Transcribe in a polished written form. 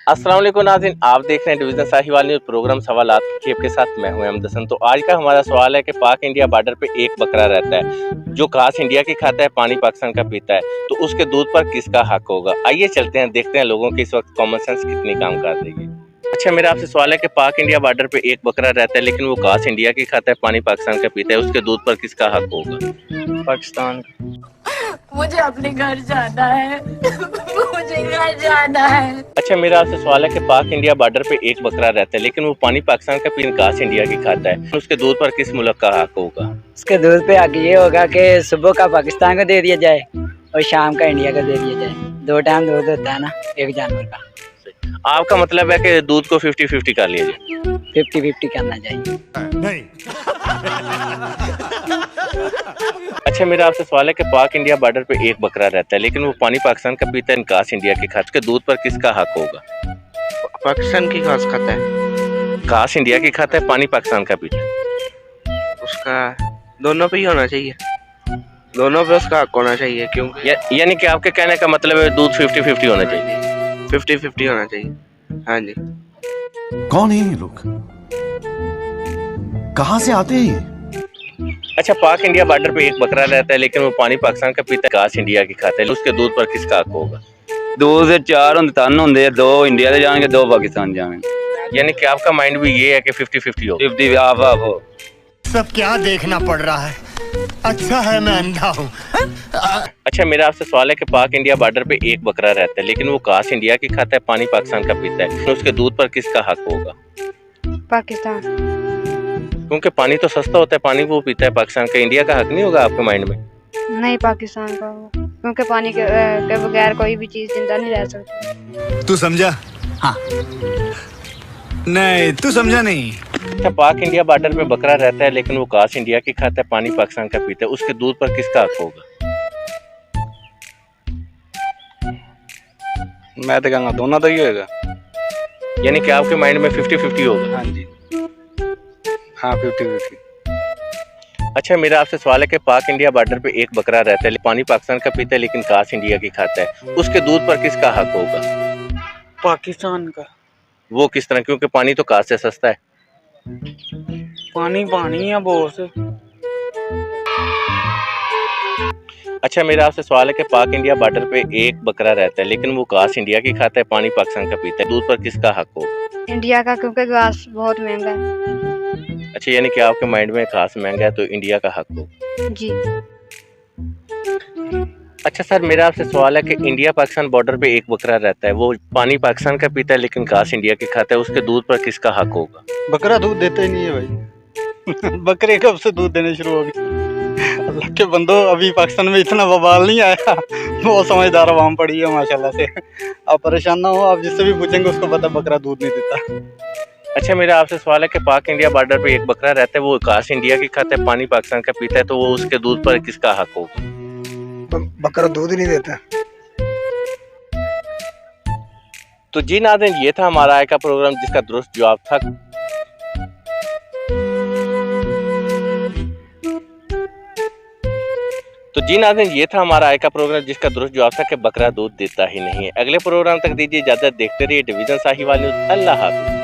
अस्सलाम वालेकुम नाज़रीन, आप देख रहे हैं डिवीज़न साहिवाल न्यूज़ प्रोग्राम सवालात की खेप के साथ मैं हूं अहमद हसन। तो आज का हमारा सवाल है कि पाक इंडिया बॉर्डर पे एक बकरा रहता है जो घास इंडिया की खाता है, पानी पाकिस्तान का पीता है, तो उसके दूध पर किसका हक होगा? आइए चलते हैं, देखते हैं लोगों की इस वक्त कॉमन सेंस कितनी काम कर रही है। अच्छा, मेरा आपसे सवाल है कि पाक इंडिया बॉर्डर पे एक बकरा रहता है लेकिन वो घास इंडिया की खाता है, पानी पाकिस्तान का पीता है, उसके दूध पर किसका हक होगा? पाकिस्तान। मुझे अपने घर जाना है। मुझे घर जाना है। अच्छा, मेरा आपसे सवाल है कि पाक इंडिया बॉर्डर पे एक बकरा रहता है लेकिन वो पानी पाकिस्तान का पीता घास इंडिया की खाता है, उसके दूध पर किस मुल्क का हक होगा? उसके दूध पे हक ये होगा कि सुबह का पाकिस्तान को दे दिया जाए और शाम का इंडिया को दे दिया जाए। 2 टाइम दूध होता है ना एक जानवर का। आपका मतलब है कि दूध को 50-50 कर लिया जाए? 50-50 करना चाहिए। नहीं। अच्छा, मेरा आपसे सवाल है कि पाक इंडिया बॉर्डर पे एक बकरा रहता है लेकिन वो पानी पाकिस्तान का पीता है, घास इंडिया की खाता है, उसके दूध पर किसका हक होगा? पाकिस्तान की घास खाता है, घास इंडिया की खाता है, पानी पाकिस्तान का पीता है। उसका दोनों पे ही होना चाहिए, दोनों पे उसका हक होना चाहिए। क्योंकि यानी कि आपके कहने का मतलब है दूध 50-50 होना चाहिए? 50-50 होना चाहिए। हाँ जी। कौन है ये लोग? कहाँ से आते हैं ये? अच्छा, पाक इंडिया बॉर्डर पे एक बकरा रहता है लेकिन वो पानी पाकिस्तान का पीता है, घास इंडिया की खाता है, उसके दूध पर किसका हक होगा? 2 से 4 होंगे, 3 होंगे, 2 इंडिया दे जाएंगे, 2 पाकिस्तान जाएंगे। यानी कि आपका माइंड भी ये है कि 50-50 हो? 50 आप हो। सब क्या देखना पड़ रहा है? अच्छा है मैं अंधा हूँ। अच्छा, मेरा आपसे सवाल है कि पाक इंडिया बॉर्डर पे एक बकरा रहता है लेकिन वो घास इंडिया की खाता है, पानी पाकिस्तान का पीता है, तो उसके दूध पर किसका हक होगा? पाकिस्तान। क्योंकि पानी तो सस्ता होता है, पानी वो पीता है पाकिस्तान का, इंडिया का हक नहीं होगा आपके माइंड में? नहीं, पाकिस्तान का हो, क्योंकि पानी के बगैर कोई भी चीज जिंदा नहीं रह सकती। तू समझा? हाँ। नहीं, तू समझा नहीं। अच्छा, पाक इंडिया बॉर्डर पे बकरा रहता है लेकिन वो घास इंडिया की खाता है, पानी पाकिस्तान का पीता है, उसके दूध पर किसका हक होगा? मैं तो कहूँगा दोनों तो ही होगा। यानी कि आपके माइंड में 50-50 होगा? हाँ जी, हाँ 50-50। अच्छा, मेरा आपसे सवाल है कि पाक इंडिया बॉर्डर पे एक बकरा रहता है, पानी पाकिस्तान का पीता है लेकिन घास इंडिया की खाता है, उसके दूध पर किसका हक होगा? पाकिस्तान का। वो किस तरह? क्योंकि पानी तो घास से सस्ता है। पानी है बहुत। अच्छा, मेरा आपसे सवाल है कि पाक इंडिया बॉर्डर पे एक बकरा रहता है लेकिन वो घास इंडिया की खाता है, पानी पाकिस्तान का पीता है, दूध पर किसका हक होगा? इंडिया का, क्योंकि घास बहुत महंगा है। अच्छा, यानी कि आपके माइंड में घास महंगा है तो इंडिया का हक होगा। जी। अच्छा सर, मेरा आपसे सवाल है कि इंडिया पाकिस्तान बॉर्डर पे एक बकरा रहता है, वो पानी पाकिस्तान का पीता है लेकिन घास इंडिया की खाता है, उसके दूध पर किसका हक होगा? बकरा दूध देता ही नहीं है भाई। बकरे कब से दूध देने शुरू हो गए? अल्लाह के बंदो, अभी पाकिस्तान में इतना बवाल नहीं आया। बहुत समझदार आवाम पड़ी है माशाल्लाह से। आप परेशान ना हो, आप जिससे भी पूछेंगे उसको पता बकरा दूध नहीं देता। अच्छा, मेरा आपसे सवाल है कि पाक इंडिया बॉर्डर पे एक बकरा रहता है, वो घास इंडिया की खाता है, पानी पाकिस्तान का पीता है, तो वो उसके दूध पर किसका हक होगा? बकरा दूध नहीं देता। तो जी नाज़रीन, ये था हमारा आज का प्रोग्राम जिसका दुरुस्त जवाब था कि बकरा दूध देता ही नहीं है। अगले प्रोग्राम तक दीजिए इजाजत, देखते रहिए डिवीजन साहिवाल न्यूज़। अल्लाह हाफ़िज़।